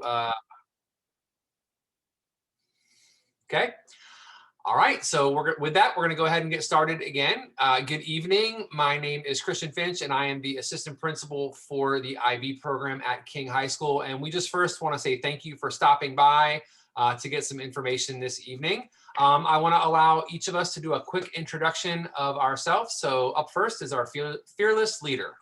Uh, okay. All right. So with that, we're going to go ahead and get started again. Good evening. My name is Christian Finch, and I am the assistant principal for the IB program at King High School. And we just first want to say thank you for stopping by to get some information this evening. I want to allow each of us to do a quick introduction of ourselves. So up first is our fearless leader.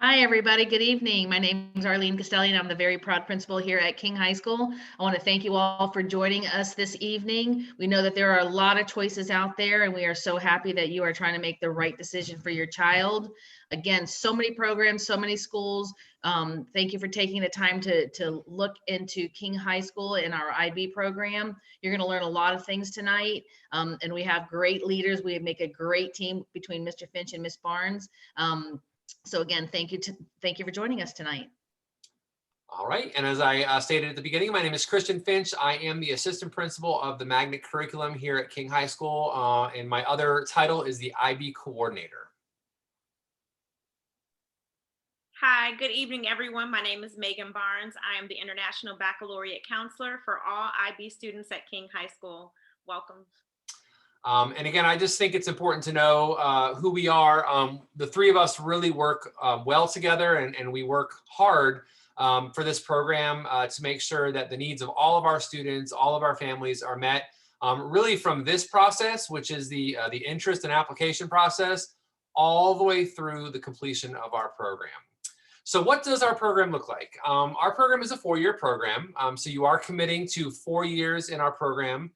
Hi, everybody. Good evening. My name is Arlene Castelli, and I'm the very proud principal here at King High School. I want to thank you all for joining us this evening. We know that there are a lot of choices out there, and we are so happy that you are trying to make the right decision for your child. Again, so many programs, so many schools. Thank you for taking the time to look into King High School and our IB program. You're going to learn a lot of things tonight, and we have great leaders. We make a great team between Mr. Finch and Miss Barnes. So again, thank you for joining us tonight. All right, and as I stated at the beginning, my name is Christian Finch. I am the assistant principal of the magnet curriculum here at King High School, and my other title is the IB coordinator. Hi, good evening, everyone. My name is Megan Barnes. I am the International Baccalaureate Counselor for all IB students at King High School. Welcome. And again, I just think it's important to know who we are. The three of us really work well together, and we work hard for this program to make sure that the needs of all of our students, all of our families are met. Really from this process, which is the interest and application process, all the way through the completion of our program. So what does our program look like? Our program is a 4-year program. So you are committing to 4 years in our program,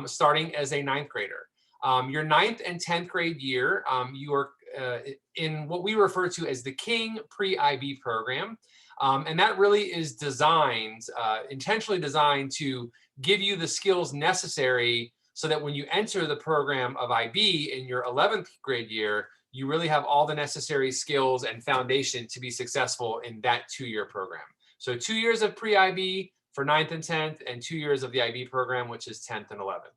starting as a 9th grader. Your 9th and 10th grade year, you are in what we refer to as the King Pre-IB program. And that really is designed, intentionally designed to give you the skills necessary so that when you enter the program of IB in your 11th grade year, you really have all the necessary skills and foundation to be successful in that 2-year program. So 2 years of pre-IB for 9th and 10th, and 2 years of the IB program, which is 10th and 11th.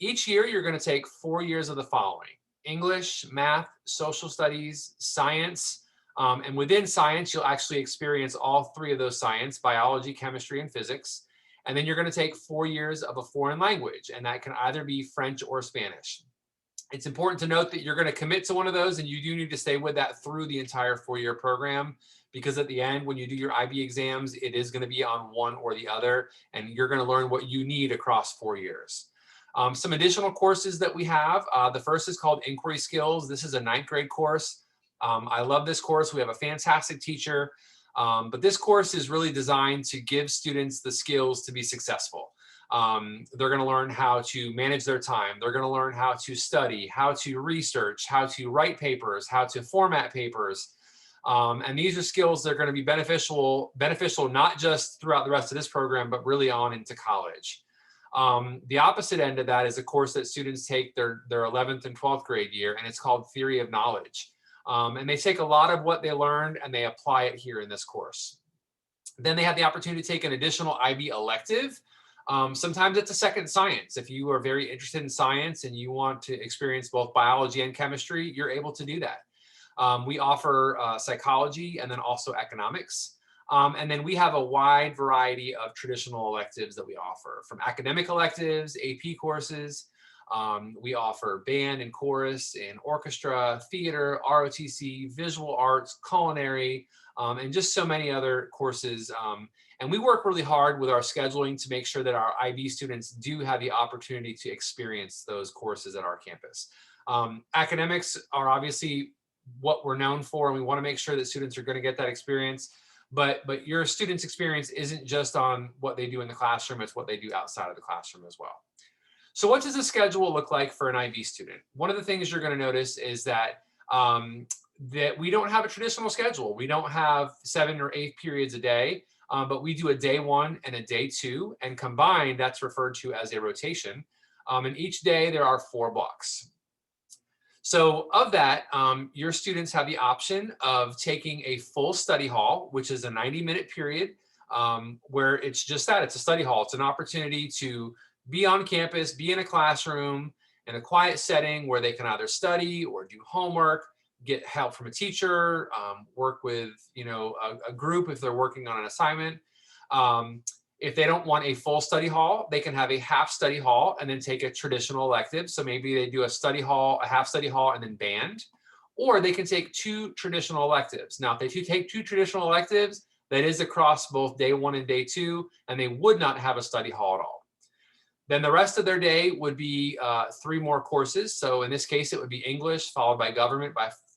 Each year, you're going to take 4 years of the following: English, math, social studies, science, and within science, you'll actually experience all 3 of those science: biology, chemistry, and physics. And then you're going to take 4 years of a foreign language, and that can either be French or Spanish. It's important to note that you're going to commit to one of those, and you do need to stay with that through the entire 4-year program, because at the end, when you do your IB exams, it is going to be on one or the other, and you're going to learn what you need across 4 years. Some additional courses that we have. The first is called Inquiry Skills. This is a 9th grade course. I love this course. We have a fantastic teacher, but this course is really designed to give students the skills to be successful. They're going to learn how to manage their time. They're going to learn how to study, how to research, how to write papers, how to format papers. And these are skills that are going to be beneficial not just throughout the rest of this program, but really on into college. The opposite end of that is a course that students take their 11th and 12th grade year, and it's called Theory of Knowledge. And they take a lot of what they learned and they apply it here in this course. Then they have the opportunity to take an additional IB elective. Sometimes it's a second science. If you are very interested in science and you want to experience both biology and chemistry, you're able to do that. We offer psychology and then also economics. And then we have a wide variety of traditional electives that we offer, from academic electives, AP courses. We offer band and chorus and orchestra, theater, ROTC, visual arts, culinary, and just so many other courses. And we work really hard with our scheduling to make sure that our IB students do have the opportunity to experience those courses at our campus. Academics are obviously what we're known for, and we want to make sure that students are going to get that experience. But your students' experience isn't just on what they do in the classroom, it's what they do outside of the classroom as well. So what does the schedule look like for an IB student? One of the things you're going to notice is that that we don't have a traditional schedule. We don't have 7 or 8 periods a day, but we do a day 1 and a day 2, and combined, that's referred to as a rotation. And each day there are 4 blocks. So of that, your students have the option of taking a full study hall, which is a 90-minute period where it's just that, it's a study hall. It's an opportunity to be on campus, be in a classroom, in a quiet setting where they can either study or do homework, get help from a teacher, work with a group if they're working on an assignment. If they don't want a full study hall, they can have a half study hall and then take a traditional elective. So maybe they do a study hall, a half study hall, and then band. Or they can take 2 traditional electives. Now, if they take 2 traditional electives, that is across both day 1 and day 2, and they would not have a study hall at all. Then the rest of their day would be 3 more courses. So in this case, it would be English, followed by government,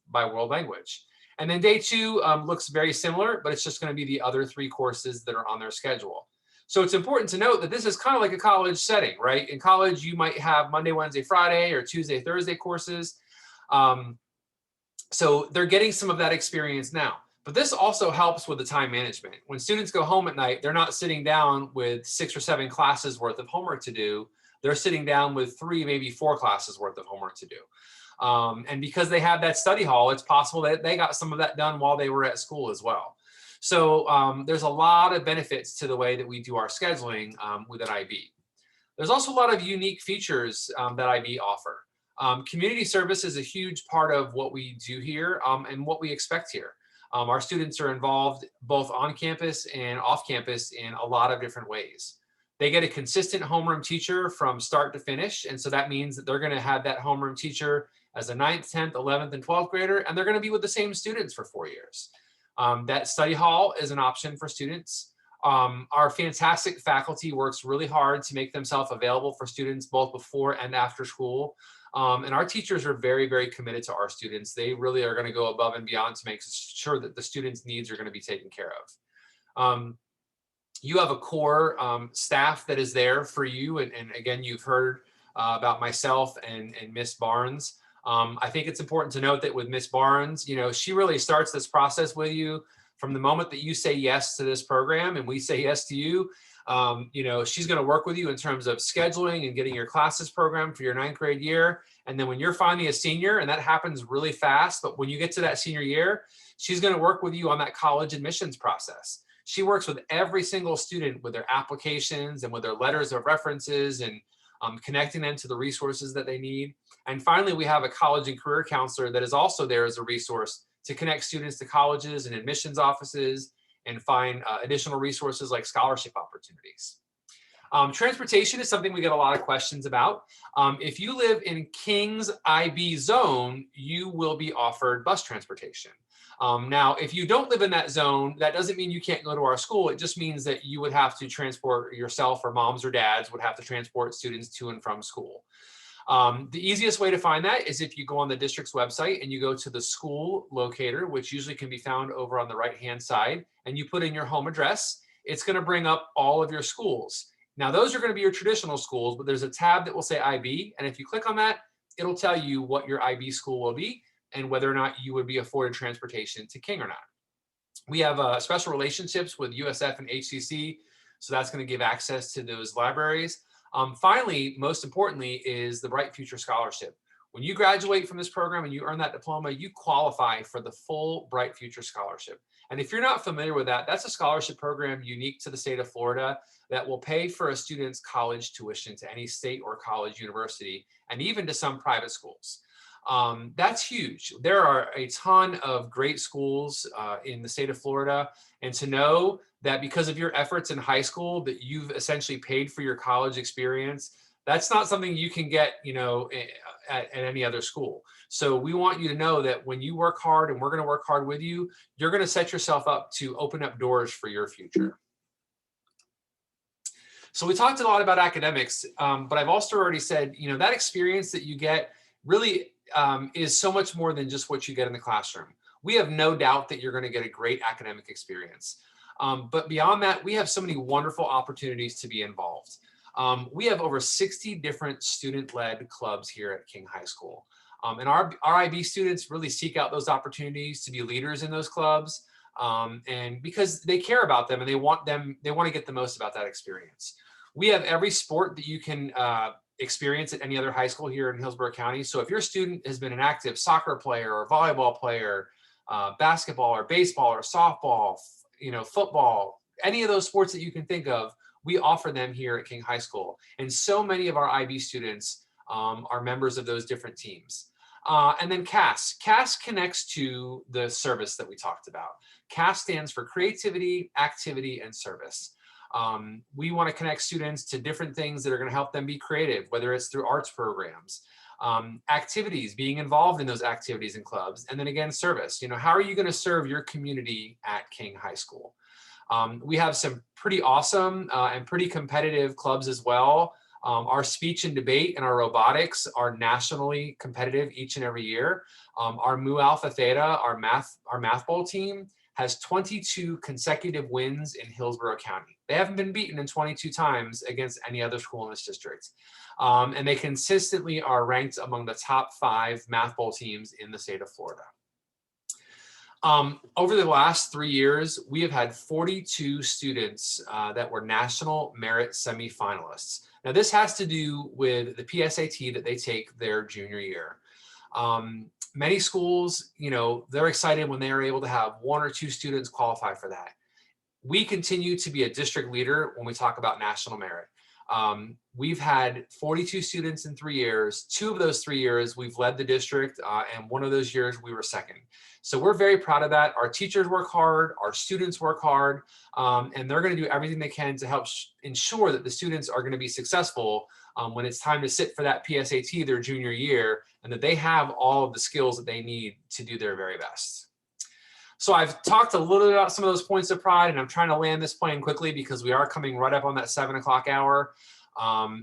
by world language. And then day 2 looks very similar, but it's just going to be the other 3 courses that are on their schedule. So it's important to note that this is kind of like a college setting, right? In college, you might have Monday, Wednesday, Friday, or Tuesday, Thursday courses. So they're getting some of that experience now. But this also helps with the time management. When students go home at night, they're not sitting down with 6 or 7 classes worth of homework to do. They're sitting down with 3, maybe 4 classes worth of homework to do. And because they have that study hall, it's possible that they got some of that done while they were at school as well. So there's a lot of benefits to the way that we do our scheduling with an IB. There's also a lot of unique features that IB offer. Community service is a huge part of what we do here and what we expect here. Our students are involved both on campus and off campus in a lot of different ways. They get a consistent homeroom teacher from start to finish. And so that means that they're going to have that homeroom teacher as a 9th, 10th, 11th, and 12th grader, and they're going to be with the same students for 4 years. That study hall is an option for students. Our fantastic faculty works really hard to make themselves available for students both before and after school. And our teachers are very, very committed to our students. They really are going to go above and beyond to make sure that the students' needs are going to be taken care of. You have a core staff that is there for you. And again, you've heard about myself and Miss Barnes. I think it's important to note that with Miss Barnes, you know, she really starts this process with you from the moment that you say yes to this program and we say yes to you. You know, she's going to work with you in terms of scheduling and getting your classes programmed for your 9th grade year. And then when you're finally a senior, and that happens really fast, but when you get to that senior year, she's going to work with you on that college admissions process. She works with every single student with their applications and with their letters of references and connecting them to the resources that they need. And finally, we have a college and career counselor that is also there as a resource to connect students to colleges and admissions offices and find additional resources like scholarship opportunities. Transportation is something we get a lot of questions about. If you live in King's IB zone, you will be offered bus transportation. Now, if you don't live in that zone, that doesn't mean you can't go to our school. It just means that you would have to transport yourself, or moms or dads would have to transport students to and from school. The easiest way to find that is if you go on the district's website and you go to the school locator, which usually can be found over on the right-hand side, and you put in your home address. It's going to bring up all of your schools. Now, those are going to be your traditional schools, but there's a tab that will say IB. And if you click on that, it'll tell you what your IB school will be and whether or not you would be afforded transportation to King or not. We have special relationships with USF and HCC, so that's going to give access to those libraries. Finally, most importantly, is the Bright Future Scholarship. When you graduate from this program and you earn that diploma, you qualify for the full Bright Future Scholarship. And if you're not familiar with that, that's a scholarship program unique to the state of Florida that will pay for a student's college tuition to any state or college university, and even to some private schools. That's huge. There are a ton of great schools in the state of Florida, and to know that because of your efforts in high school that you've essentially paid for your college experience, that's not something you can get, you know, at any other school. So we want you to know that when you work hard, and we're going to work hard with you, you're going to set yourself up to open up doors for your future. So we talked a lot about academics, but I've also already said, you know, that experience that you get really is so much more than just what you get in the classroom. We have no doubt that you're going to get a great academic experience. But beyond that, we have so many wonderful opportunities to be involved. We have over 60 different student-led clubs here at King High School. And our IB students really seek out those opportunities to be leaders in those clubs. And because they care about them and they want to get the most about that experience. We have every sport that you can experience at any other high school here in Hillsborough County. So if your student has been an active soccer player or volleyball player, basketball or baseball or softball, you know, football, any of those sports that you can think of, we offer them here at King High School. And so many of our IB students are members of those different teams. And then CAS. CAS connects to the service that we talked about. CAS stands for Creativity, Activity, and Service. We want to connect students to different things that are going to help them be creative, whether it's through arts programs, activities, being involved in those activities and clubs, and then again, service. You know, how are you going to serve your community at King High School? We have some pretty awesome and pretty competitive clubs as well. Our speech and debate and our robotics are nationally competitive each and every year. Our Mu Alpha Theta, our math bowl team, has 22 consecutive wins in Hillsborough County. They haven't been beaten in 22 times against any other school in this district. And they consistently are ranked among the top 5 math bowl teams in the state of Florida. Over the last 3 years, we have had 42 students that were national merit semifinalists. Now, this has to do with the PSAT that they take their junior year. Many schools, you know, they're excited when they are able to have 1 or 2 students qualify for that. We continue to be a district leader when we talk about national merit. We've had 42 students in 3 years. 2 of those 3 years, we've led the district, and 1 of those years we were second. So we're very proud of that. Our teachers work hard, our students work hard, and they're going to do everything they can to help ensure that the students are going to be successful when it's time to sit for that PSAT their junior year, and that they have all of the skills that they need to do their very best. So I've talked a little bit about some of those points of pride, and I'm trying to land this plane quickly because we are coming right up on that 7 o'clock hour.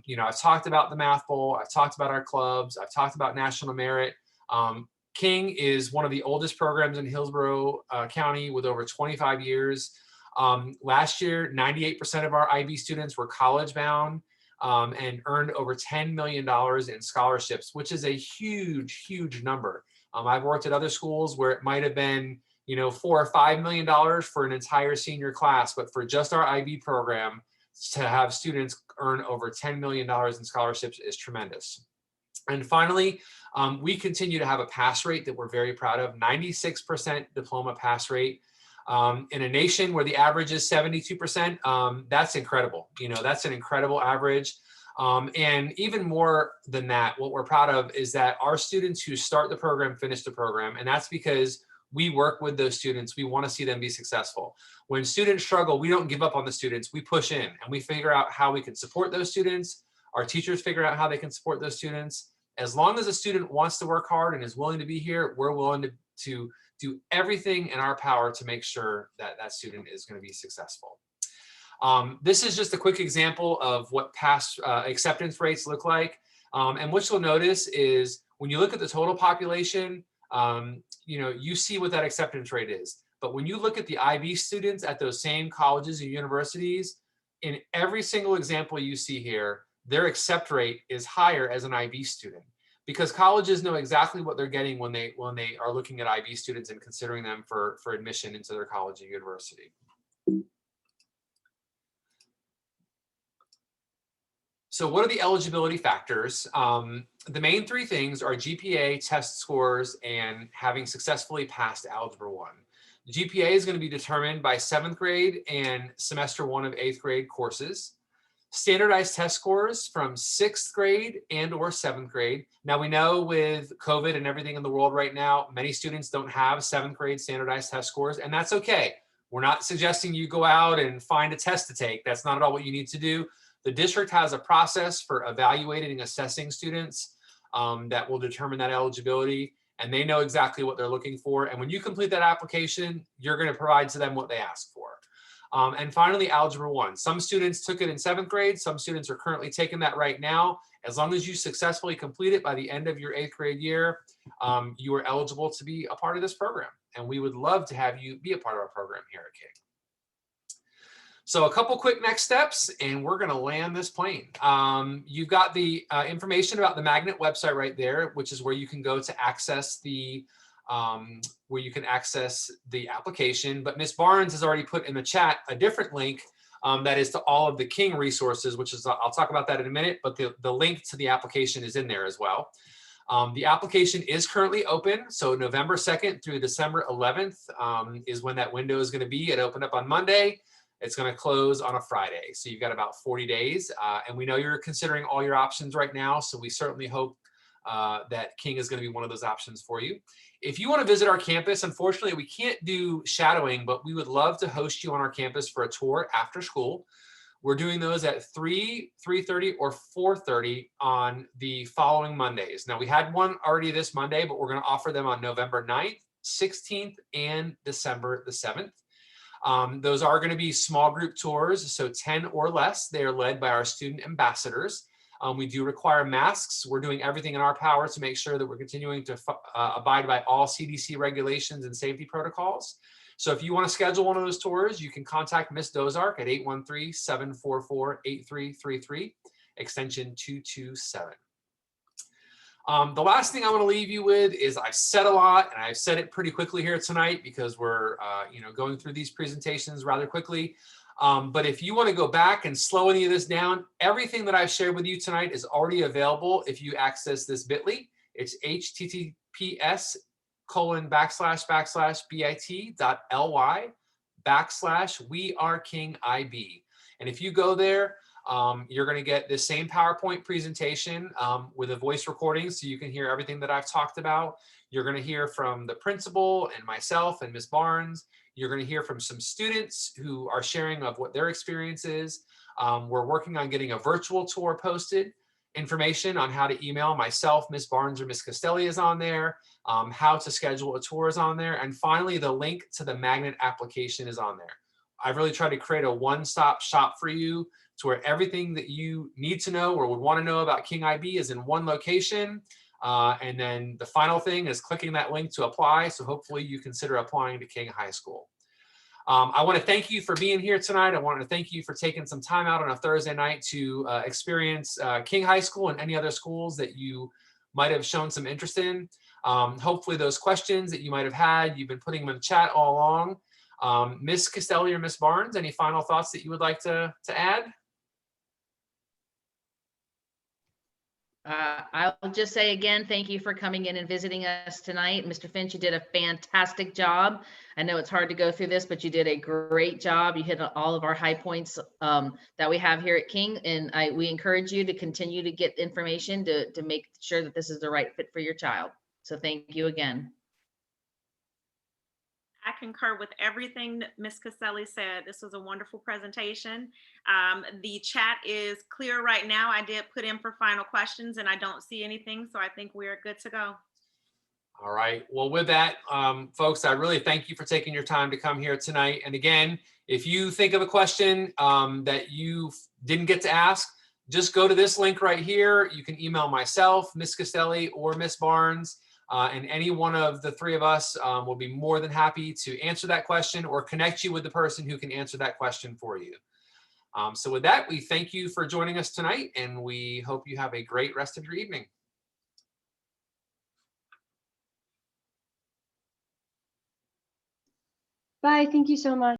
You know, I've talked about the Math Bowl, I've talked about our clubs, I've talked about national merit. King is one of the oldest programs in Hillsborough County with over 25 years. Last year, 98% of our IB students were college bound and earned over $10 million in scholarships, which is a huge, huge number. I've worked at other schools where it might have been, you know, $4 or $5 million for an entire senior class, but for just our IB program to have students earn over $10 million in scholarships is tremendous. And finally, we continue to have a pass rate that we're very proud of, 96% diploma pass rate. In a nation where the average is 72%, that's incredible. You know, that's an incredible average. And even more than that, what we're proud of is that our students who start the program finish the program, and that's because we work with those students. We want to see them be successful. When students struggle, we don't give up on the students. We push in and we figure out how we can support those students. Our teachers figure out how they can support those students. As long as a student wants to work hard and is willing to be here, we're willing to do everything in our power to make sure that that student is going to be successful. This is just a quick example of what past acceptance rates look like. And what you'll notice is when you look at the total population, you know, you see what that acceptance rate is. But when you look at the IB students at those same colleges and universities, in every single example you see here, their accept rate is higher as an IB student because colleges know exactly what they're getting when they are looking at IB students and considering them for admission into their college or university. So what are the eligibility factors? The main 3 things are GPA, test scores, and having successfully passed Algebra 1. The GPA is going to be determined by 7th grade and semester 1 of 8th grade courses. Standardized test scores from 6th grade and or 7th grade. Now we know with COVID and everything in the world right now, many students don't have 7th grade standardized test scores, and that's okay. We're not suggesting you go out and find a test to take. That's not at all what you need to do. The district has a process for evaluating and assessing students that will determine that eligibility, and they know exactly what they're looking for. And when you complete that application, you're going to provide to them what they ask for. And finally, Algebra 1. Some students took it in 7th grade. Some students are currently taking that right now. As long as you successfully complete it by the end of your 8th grade year, you are eligible to be a part of this program. And we would love to have you be a part of our program here at King. So a couple quick next steps, and we're going to land this plane. You've got the information about the Magnet website right there, which is where you can go to access the application. But Ms. Barnes has already put in the chat a different link that is to all of the King resources, which is, I'll talk about that in a minute, but the link to the application is in there as well. The application is currently open. So November 2nd through December 11th is when that window is going to be. It opened up on Monday. It's going to close on a Friday. So you've got about 40 days. And we know you're considering all your options right now. So we certainly hope that King is going to be one of those options for you. If you want to visit our campus, unfortunately, we can't do shadowing, but we would love to host you on our campus for a tour after school. We're doing those at 3, 3:30, or 4:30 on the following Mondays. Now, we had one already this Monday, but we're going to offer them on November 9th, 16th, and December the 7th. Those are going to be small group tours, so 10 or less. They are led by our student ambassadors. We do require masks. We're doing everything in our power to make sure that we're continuing to abide by all CDC regulations and safety protocols. So if you want to schedule one of those tours, you can contact Ms. Dozark at 813-744-8333, extension 227. The last thing I want to leave you with is I've said a lot, and I've said it pretty quickly here tonight because we're going through these presentations rather quickly. But if you want to go back and slow any of this down, everything that I've shared with you tonight is already available if you access this bit.ly. It's https://bit.ly/wearekingib. And if you go there, you're going to get this same PowerPoint presentation with a voice recording so you can hear everything that I've talked about. You're going to hear from the principal and myself and Ms. Barnes. You're going to hear from some students who are sharing of what their experience is. We're working on getting a virtual tour posted. Information on how to email myself, Ms. Barnes, or Ms. Castelli is on there. How to schedule a tour is on there. And finally, the link to the magnet application is on there. I've really tried to create a one-stop shop for you to where everything that you need to know or would want to know about King IB is in one location. And then the final thing is clicking that link to apply. So hopefully you consider applying to King High School. I want to thank you for being here tonight. I want to thank you for taking some time out on a Thursday night to experience King High School and any other schools that you might have shown some interest in. Hopefully those questions that you might have had, you've been putting them in the chat all along. Ms. Castelli or Ms. Barnes, any final thoughts that you would like to add? I'll just say again, thank you for coming in and visiting us tonight. Mr. Finch, you did a fantastic job. I know it's hard to go through this, but you did a great job. You hit all of our high points that we have here at King, and we encourage you to continue to get information to make sure that this is the right fit for your child. So thank you again. I concur with everything that Ms. Castelli said. This was a wonderful presentation. The chat is clear right now. I did put in for final questions and I don't see anything, so I think we're good to go. All right. Well, with that, folks, I really thank you for taking your time to come here tonight. And again, if you think of a question that you didn't get to ask, just go to this link right here. You can email myself, Ms. Castelli, or Ms. Barnes. And any one of the three of us will be more than happy to answer that question or connect you with the person who can answer that question for you. So with that, we thank you for joining us tonight, and we hope you have a great rest of your evening. Bye. Thank you so much.